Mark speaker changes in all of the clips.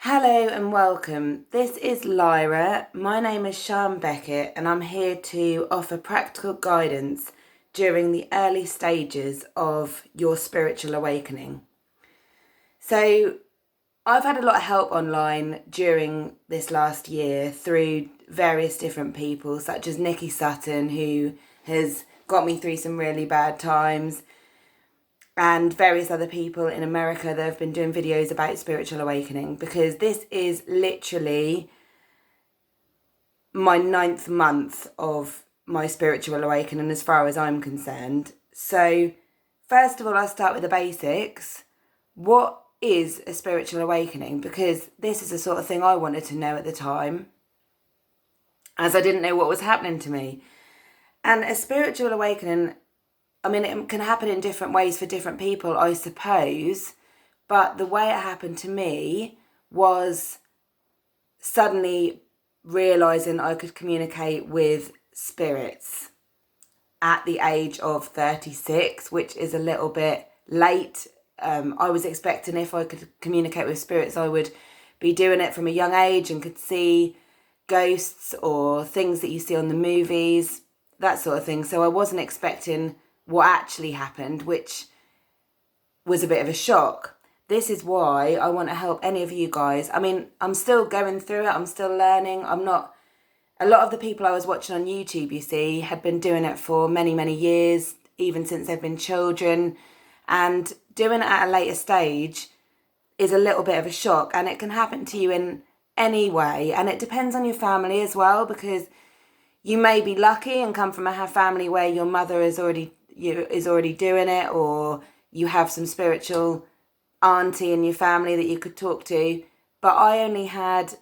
Speaker 1: Hello and welcome. This is Lyra. My name is Sian Beckett and I'm here to offer practical guidance during the early stages of your spiritual awakening. So I've had a lot of help online during this last year through various different people, such as Nikki Sutton, who has got me through some really bad times, and various other people in America that have been doing videos about spiritual awakening, because this is literally my 9th month of my spiritual awakening as far as I'm concerned. So first of all, I'll start with the basics. What is a spiritual awakening? Because this is the sort of thing I wanted to know at the time, as I didn't know what was happening to me. And a spiritual awakening, I mean, it can happen in different ways for different people, I suppose. But the way it happened to me was suddenly realising I could communicate with spirits at the age of 36, which is a little bit late. I was expecting if I could communicate with spirits, I would be doing it from a young age and could see ghosts or things that you see on the movies, that sort of thing. So I wasn't expecting what actually happened, which was a bit of a shock. This is why I want to help any of you guys. I mean, I'm still going through it. I'm still learning. A lot of the people I was watching on YouTube, you see, had been doing it for many, many years, even since they've been children. And doing it at a later stage is a little bit of a shock, and it can happen to you in any way. And it depends on your family as well, because you may be lucky and come from a family where your mother is already doing it, or you have some spiritual auntie in your family that you could talk to. But I only had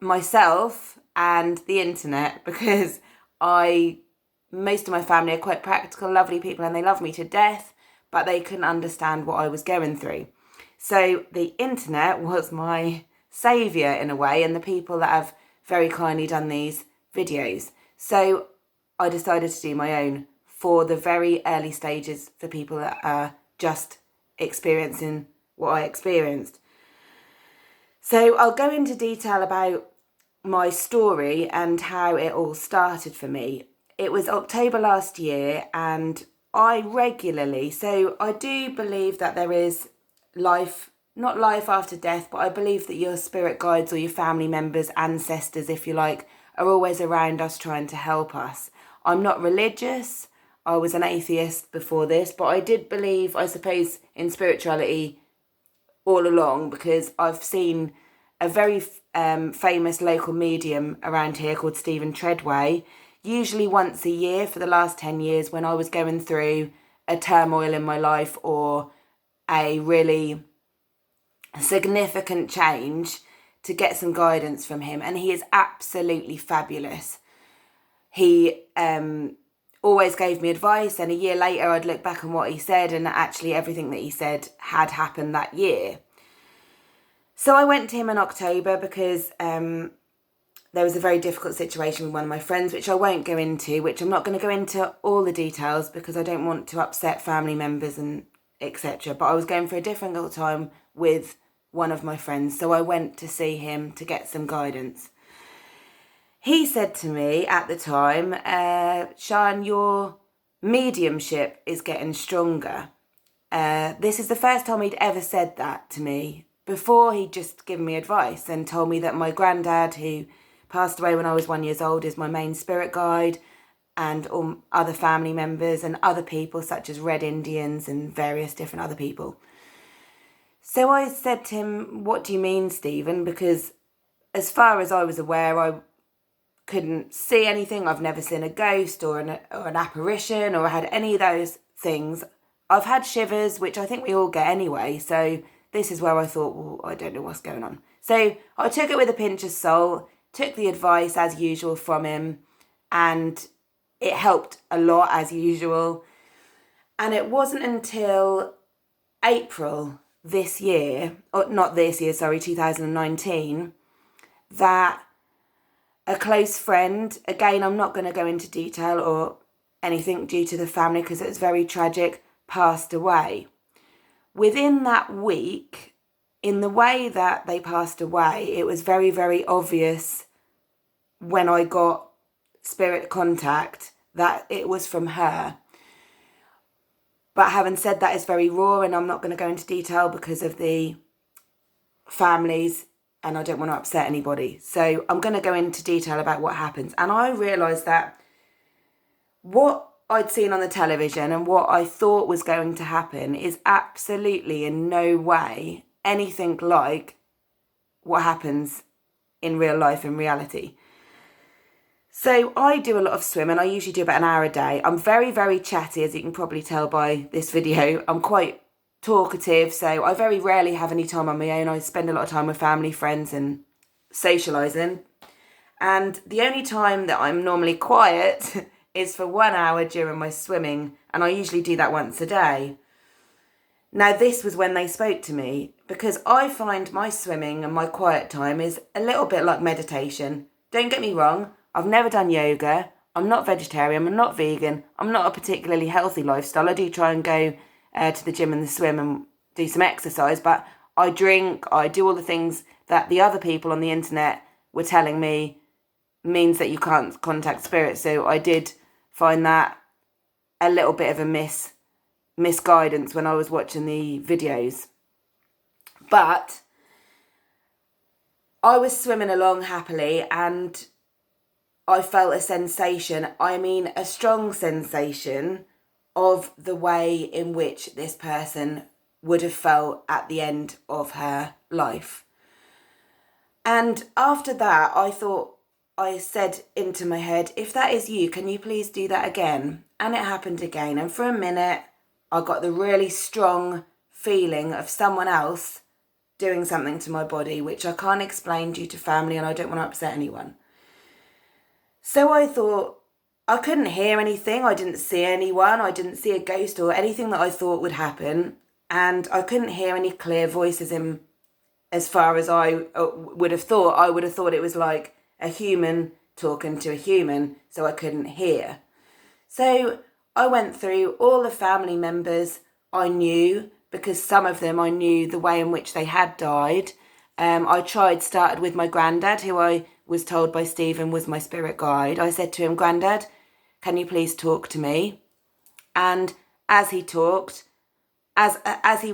Speaker 1: myself and the internet, because most of my family are quite practical, lovely people, and they love me to death, but they couldn't understand what I was going through. So the internet was my saviour in a way, and the people that have very kindly done these videos. So I decided to do my own for the very early stages, for people that are just experiencing what I experienced. So I'll go into detail about my story and how it all started for me. It was October last year, and I do believe that there is life, not life after death, but I believe that your spirit guides or your family members, ancestors, if you like, are always around us trying to help us. I'm not religious. I was an atheist before this, but I did believe, I suppose, in spirituality all along, because I've seen a very famous local medium around here called Stephen Treadway, usually once a year for the last 10 years when I was going through a turmoil in my life or a really significant change, to get some guidance from him. And he is absolutely fabulous. He always gave me advice, and a year later I'd look back on what he said, and actually everything that he said had happened that year. So I went to him in October because there was a very difficult situation with one of my friends, which I won't go into, which I'm not going to go into all the details because I don't want to upset family members and etc. But I was going through a difficult time with one of my friends, so I went to see him to get some guidance. He said to me at the time, Sian, your mediumship is getting stronger. This is the first time he'd ever said that to me. Before, he'd just given me advice and told me that my granddad, who passed away when I was 1 year old, is my main spirit guide, and other family members and other people such as Red Indians and various different other people. So I said to him, what do you mean, Stephen? Because as far as I was aware, I couldn't see anything. I've never seen a ghost or an apparition or had any of those things. I've had shivers, which I think we all get anyway. So this is where I thought, well, I don't know what's going on. So I took it with a pinch of salt, took the advice as usual from him, and it helped a lot as usual. And it wasn't until April this year, or not this year, sorry, 2019, that a close friend, again, I'm not going to go into detail or anything due to the family because it was very tragic, passed away. Within that week, in the way that they passed away, it was very, very obvious when I got spirit contact that it was from her. But having said that, it's very raw, and I'm not going to go into detail because of the families, and I don't want to upset anybody. So I'm going to go into detail about what happens. And I realised that what I'd seen on the television and what I thought was going to happen is absolutely in no way anything like what happens in real life, in reality. So I do a lot of swimming. I usually do about an hour a day. I'm very, very chatty, as you can probably tell by this video. I'm quite talkative, so I very rarely have any time on my own. I spend a lot of time with family, friends and socialising. And the only time that I'm normally quiet is for 1 hour during my swimming, and I usually do that once a day. Now, this was when they spoke to me, because I find my swimming and my quiet time is a little bit like meditation. Don't get me wrong, I've never done yoga, I'm not vegetarian, I'm not vegan, I'm not a particularly healthy lifestyle. I do try and go to the gym and the swim and do some exercise, but I drink, I do all the things that the other people on the internet were telling me means that you can't contact spirits. So I did find that a little bit of a misguidance when I was watching the videos. But I was swimming along happily, and I felt a sensation, I mean a strong sensation, of the way in which this person would have felt at the end of her life. And after that, I said into my head, if that is you, can you please do that again? And it happened again. And for a minute, I got the really strong feeling of someone else doing something to my body, which I can't explain due to family, and I don't want to upset anyone. So I thought, I couldn't hear anything. I didn't see anyone. I didn't see a ghost or anything that I thought would happen. And I couldn't hear any clear voices in, as far as I would have thought. I would have thought it was like a human talking to a human, so I couldn't hear. So I went through all the family members I knew, because some of them I knew the way in which they had died. Started with my granddad, who I was told by Stephen was my spirit guide. I said to him, Granddad, can you please talk to me? And as he talked, as I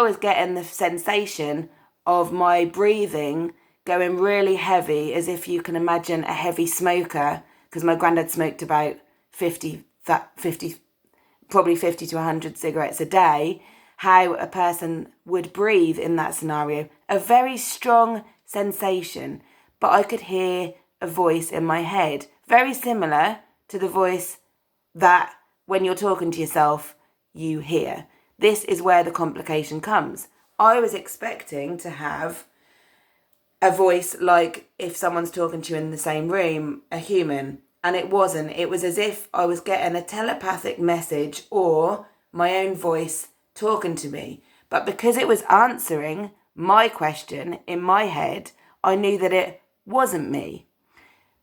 Speaker 1: was getting the sensation of my breathing going really heavy, as if you can imagine a heavy smoker, because my granddad smoked about 50 probably 50 to 100 cigarettes a day, how a person would breathe in that scenario. A very strong sensation, but I could hear a voice in my head, very similar to the voice that when you're talking to yourself, you hear. This is where the complication comes. I was expecting to have a voice like if someone's talking to you in the same room, a human, and it wasn't. It was as if I was getting a telepathic message or my own voice talking to me. But because it was answering my question in my head, I knew that it wasn't me.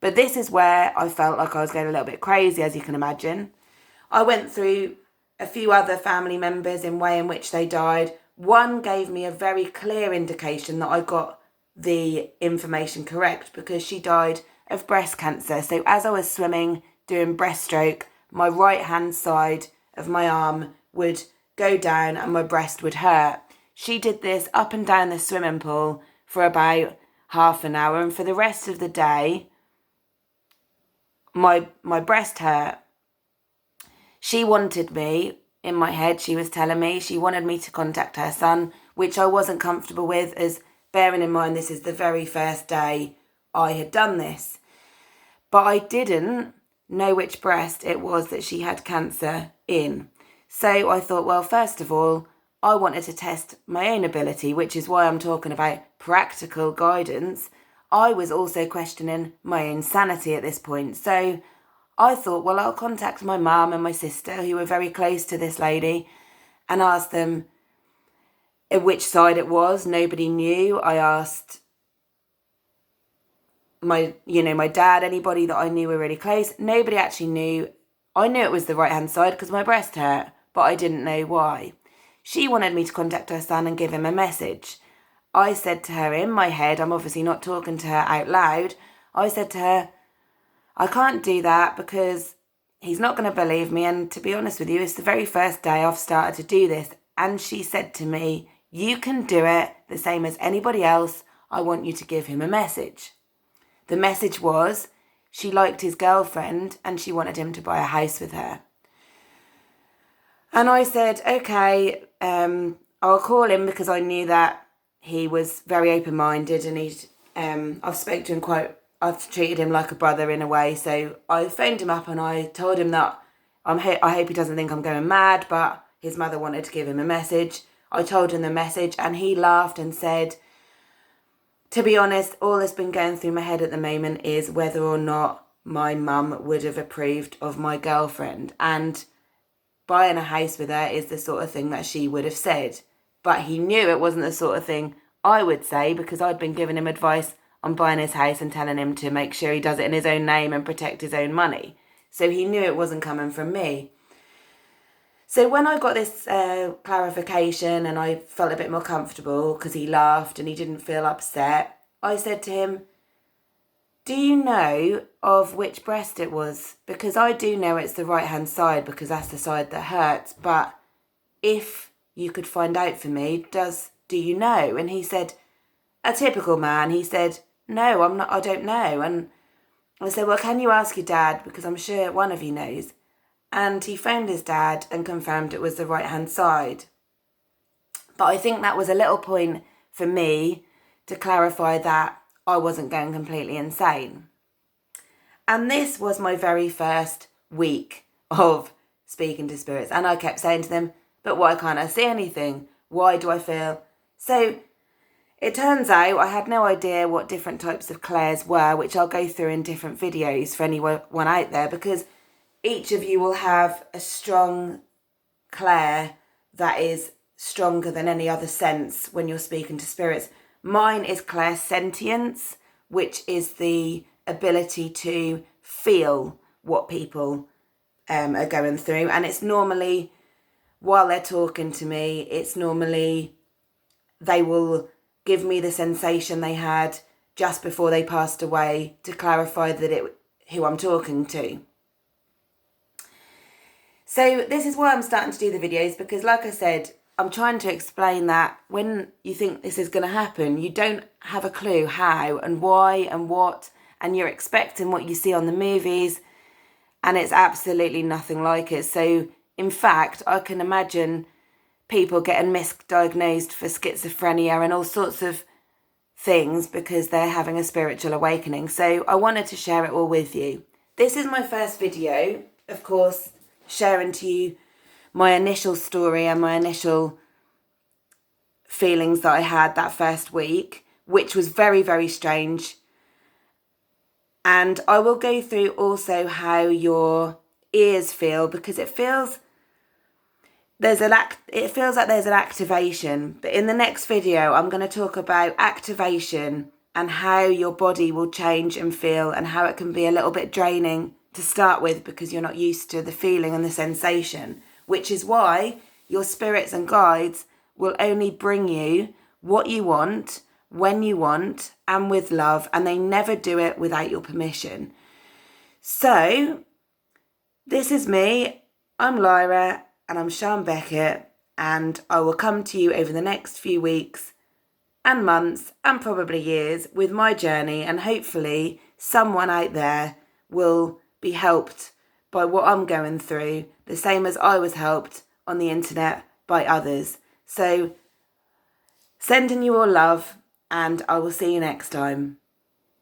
Speaker 1: But this is where I felt like I was going a little bit crazy, as you can imagine. I went through a few other family members in way in which they died. One gave me a very clear indication that I got the information correct, because she died of breast cancer. So as I was swimming, doing breaststroke, my right hand side of my arm would go down and my breast would hurt. She did this up and down the swimming pool for about half an hour, and for the rest of the day, my breast hurt. She wanted me, in my head, she was telling me, she wanted me to contact her son, which I wasn't comfortable with, as bearing in mind this is the very first day I had done this. But I didn't know which breast it was that she had cancer in. So I thought, well, first of all, I wanted to test my own ability, which is why I'm talking about practical guidance. I was also questioning my own sanity at this point. So I thought, well, I'll contact my mum and my sister, who were very close to this lady, and ask them which side it was. Nobody knew. I asked my dad, anybody that I knew were really close. Nobody actually knew. I knew it was the right hand side because my breast hurt, but I didn't know why. She wanted me to contact her son and give him a message. I said to her in my head, I'm obviously not talking to her out loud, I said to her, I can't do that because he's not going to believe me, and to be honest with you, it's the very first day I've started to do this. And she said to me, you can do it the same as anybody else. I want you to give him a message. The message was, she liked his girlfriend and she wanted him to buy a house with her. And I said, okay, I'll call him, because I knew that he was very open-minded, and I've treated him like a brother in a way. So I phoned him up and I told him that I hope he doesn't think I'm going mad, but his mother wanted to give him a message. I told him the message and he laughed and said, to be honest, all that's been going through my head at the moment is whether or not my mum would have approved of my girlfriend. And buying a house with her is the sort of thing that she would have said. But he knew it wasn't the sort of thing I would say, because I'd been giving him advice on buying his house and telling him to make sure he does it in his own name and protect his own money. So he knew it wasn't coming from me. So when I got this clarification and I felt a bit more comfortable because he laughed and he didn't feel upset, I said to him, do you know of which breast it was? Because I do know it's the right-hand side, because that's the side that hurts. But if you could find out for me, do you know? And he said, a typical man, he said, no, I don't know. And I said, well, can you ask your dad? Because I'm sure one of you knows. And he phoned his dad and confirmed it was the right-hand side. But I think that was a little point for me to clarify that I wasn't going completely insane. And this was my very first week of speaking to spirits. And I kept saying to them, but why can't I see anything? Why do I feel? So it turns out I had no idea what different types of clairs were, which I'll go through in different videos for anyone out there, because each of you will have a strong clair that is stronger than any other sense when you're speaking to spirits. Mine is clairsentience, which is the ability to feel what people are going through. And it's normally, while they're talking to me, it's normally they will give me the sensation they had just before they passed away to clarify that who I'm talking to. So this is why I'm starting to do the videos, because like I said, I'm trying to explain that when you think this is going to happen, you don't have a clue how and why and what, and you're expecting what you see on the movies, and it's absolutely nothing like it. So in fact, I can imagine people getting misdiagnosed for schizophrenia and all sorts of things because they're having a spiritual awakening. So I wanted to share it all with you. This is my first video, of course, sharing to you my initial story and my initial feelings that I had that first week, which was very, very strange. And I will go through also how your ears feel, because it feels like there's an activation. But in the next video, I'm going to talk about activation and how your body will change and feel, and how it can be a little bit draining to start with because you're not used to the feeling and the sensation, which is why your spirits and guides will only bring you what you want, when you want, and with love, and they never do it without your permission. So, this is me. I'm Lyra, and I'm Sean Beckett, and I will come to you over the next few weeks and months and probably years with my journey, and hopefully someone out there will be helped by what I'm going through, the same as I was helped on the internet by others. So, sending you all love, and I will see you next time.